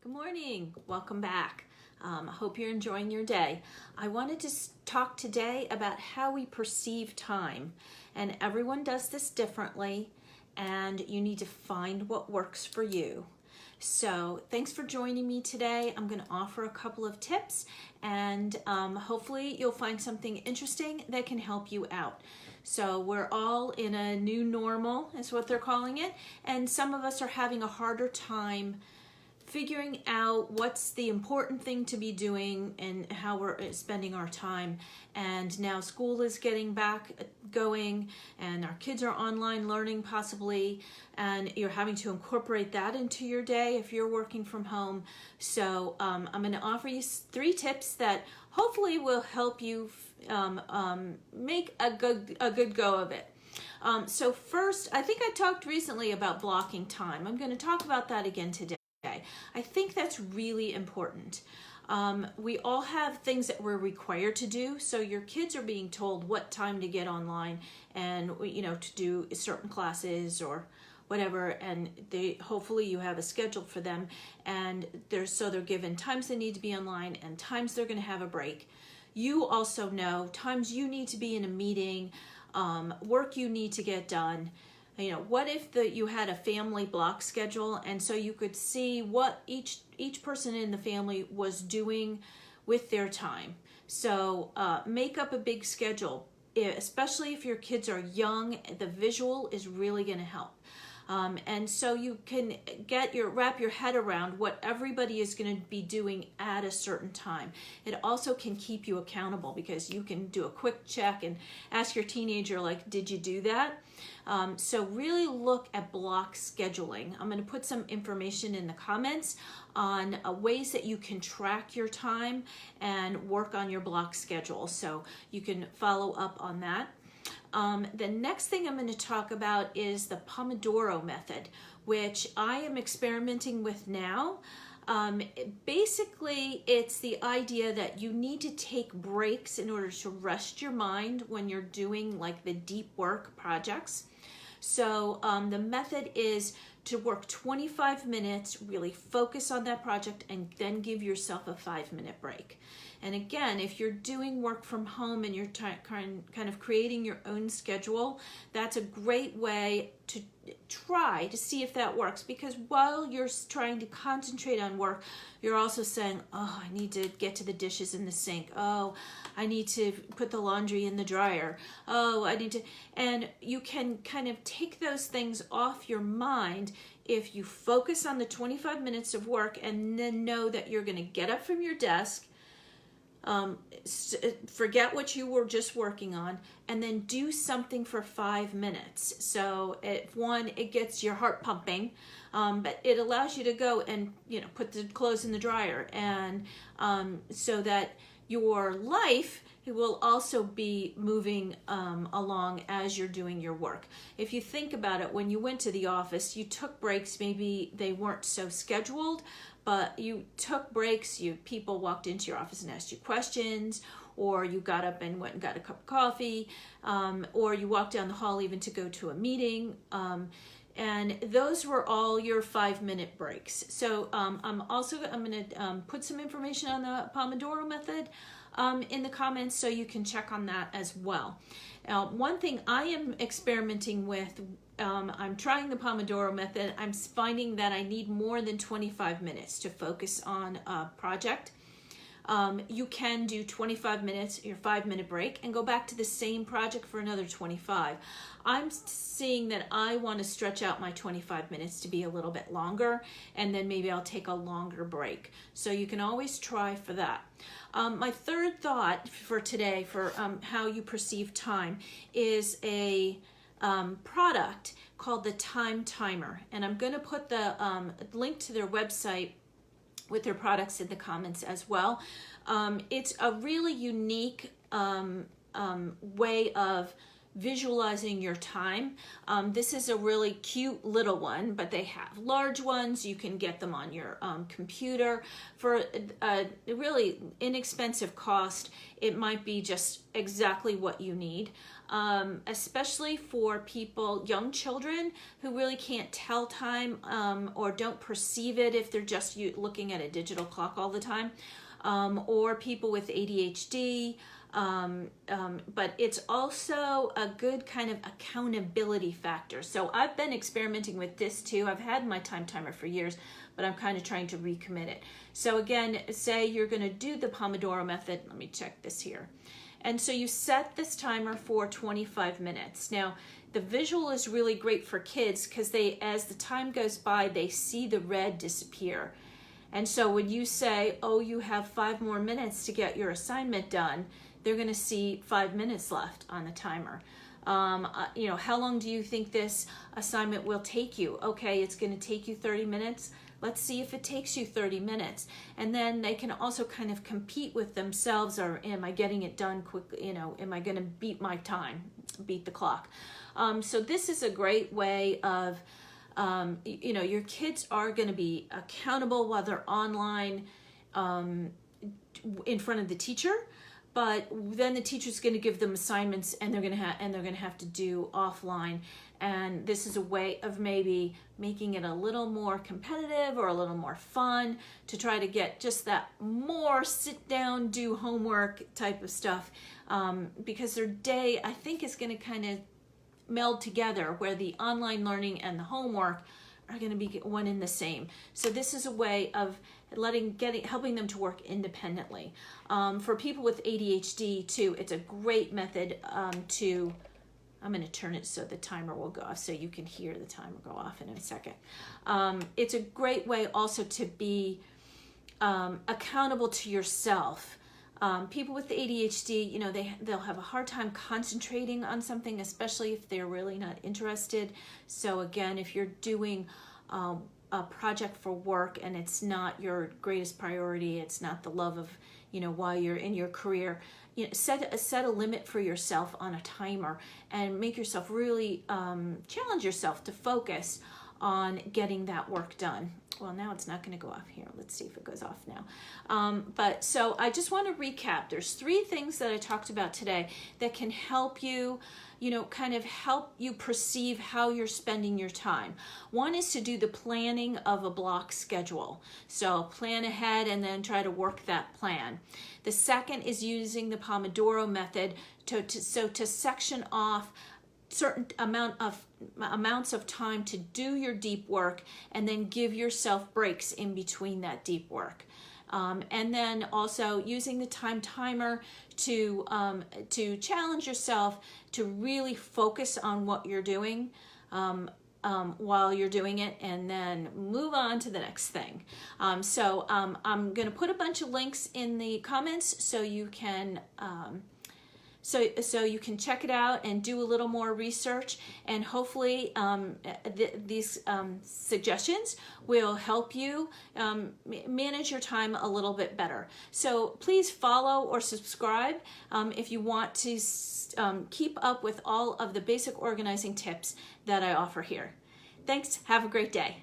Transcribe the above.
Good morning. Welcome back. I hope you're enjoying your day. I wanted to talk today about how we perceive time, and everyone does this differently, and you need to find what works for you. So thanks for joining me today. I'm going to offer a couple of tips, and hopefully you'll find something interesting that can help you out. So we're all in a new normal, is what they're calling it, and some of us are having a harder time figuring out what's the important thing to be doing and how we're spending our time. And now school is getting back going and our kids are online learning possibly, and you're having to incorporate that into your day if you're working from home. So I'm going to offer you 3 tips that hopefully will help you make a good go of it. So first, I think I talked recently about blocking time. I'm going to talk about that again today. I think that's really important. We all have things that we're required to do, so your kids are being told what time to get online and to do certain classes or whatever, and hopefully you have a schedule for them, and they're given times they need to be online and times they're going to have a break. You also know times you need to be in a meeting, work you need to get done. What if you had a family block schedule, and so you could see what each person in the family was doing with their time. So make up a big schedule, especially if your kids are young. The visual is really going to help. And so you can wrap your head around what everybody is going to be doing at a certain time. It also can keep you accountable because you can do a quick check and ask your teenager, did you do that? So really look at block scheduling. I'm going to put some information in the comments on ways that you can track your time and work on your block schedule. So you can follow up on that. The next thing I'm going to talk about is the Pomodoro method, which I am experimenting with now. Basically, it's the idea that you need to take breaks in order to rest your mind when you're doing the deep work projects. So the method is to work 25 minutes, really focus on that project, and then give yourself a 5-minute break. And again, if you're doing work from home and you're kind of creating your own schedule, that's a great way to try to see if that works, because while you're trying to concentrate on work, you're also saying, oh, I need to get to the dishes in the sink. Oh, I need to put the laundry in the dryer. Oh, I need to, and you can kind of take those things off your mind if you focus on the 25 minutes of work and then know that you're going to get up from your desk, forget what you were just working on, and then do something for 5 minutes. So it gets your heart pumping, but it allows you to go and put the clothes in the dryer, and so that your life will also be moving along as you're doing your work. If you think about it, when you went to the office, you took breaks. Maybe they weren't so scheduled, but you took breaks. People walked into your office and asked you questions, or you got up and went and got a cup of coffee, or you walked down the hall even to go to a meeting. And those were all your 5-minute breaks. So I'm going to put some information on the Pomodoro method in the comments so you can check on that as well. Now, one thing I am experimenting with, I'm trying the Pomodoro method. I'm finding that I need more than 25 minutes to focus on a project. You can do 25 minutes, your 5-minute break, and go back to the same project for another 25. I'm seeing that I want to stretch out my 25 minutes to be a little bit longer, and then maybe I'll take a longer break. So you can always try for that. My third thought for today for how you perceive time is a product called the Time Timer, and I'm going to put the link to their website with their products in the comments as well. It's a really unique way of visualizing your time. This is a really cute little one, but they have large ones. You can get them on your computer for a really inexpensive cost. It might be just exactly what you need. especially for people, young children who really can't tell time or don't perceive it if they're just looking at a digital clock all the time, or people with ADHD. But it's also a good kind of accountability factor. So I've been experimenting with this too. I've had my time timer for years, but I'm kind of trying to recommit it. So again, say you're going to do the Pomodoro method. Let me check this here. And so you set this timer for 25 minutes. Now, the visual is really great for kids because as the time goes by, they see the red disappear. And so when you say, oh, you have 5 more minutes to get your assignment done, they're going to see 5 minutes left on the timer. How long do you think this assignment will take you? Okay, it's going to take you 30 minutes. Let's see if it takes you 30 minutes. And then they can also kind of compete with themselves, or am I getting it done quickly? Am I going to beat my time, beat the clock? So this is a great way of, your kids are going to be accountable while they're online in front of the teacher. But then the teacher's going to give them assignments, and they're going to have to do offline. And this is a way of maybe making it a little more competitive or a little more fun to try to get just that more sit down, do homework type of stuff, because their day, I think, is going to kind of meld together where the online learning and the homework are going to be one and the same. So this is a way of helping them to work independently. For people with ADHD too, it's a great method I'm going to turn it so the timer will go off so you can hear the timer go off in a second. It's a great way also to be accountable to yourself. People with ADHD, they'll have a hard time concentrating on something, especially if they're really not interested. So again, if you're doing a project for work and it's not your greatest priority, it's not the love of, while you're in your career, set a limit for yourself on a timer and make yourself really challenge yourself to focus on getting that work done. Well, now it's not going to go off here. Let's see if it goes off now. But so I just want to recap. There's 3 things that I talked about today that can help you, kind of help you perceive how you're spending your time. One is to do the planning of a block schedule. So plan ahead and then try to work that plan. The second is using the Pomodoro method to section off certain amounts of time to do your deep work, and then give yourself breaks in between that deep work. And then also using the time timer to challenge yourself to really focus on what you're doing while you're doing it, and then move on to the next thing. I'm going to put a bunch of links in the comments so you can So you can check it out and do a little more research, and hopefully these suggestions will help you manage your time a little bit better. So please follow or subscribe if you want to keep up with all of the basic organizing tips that I offer here. Thanks. Have a great day.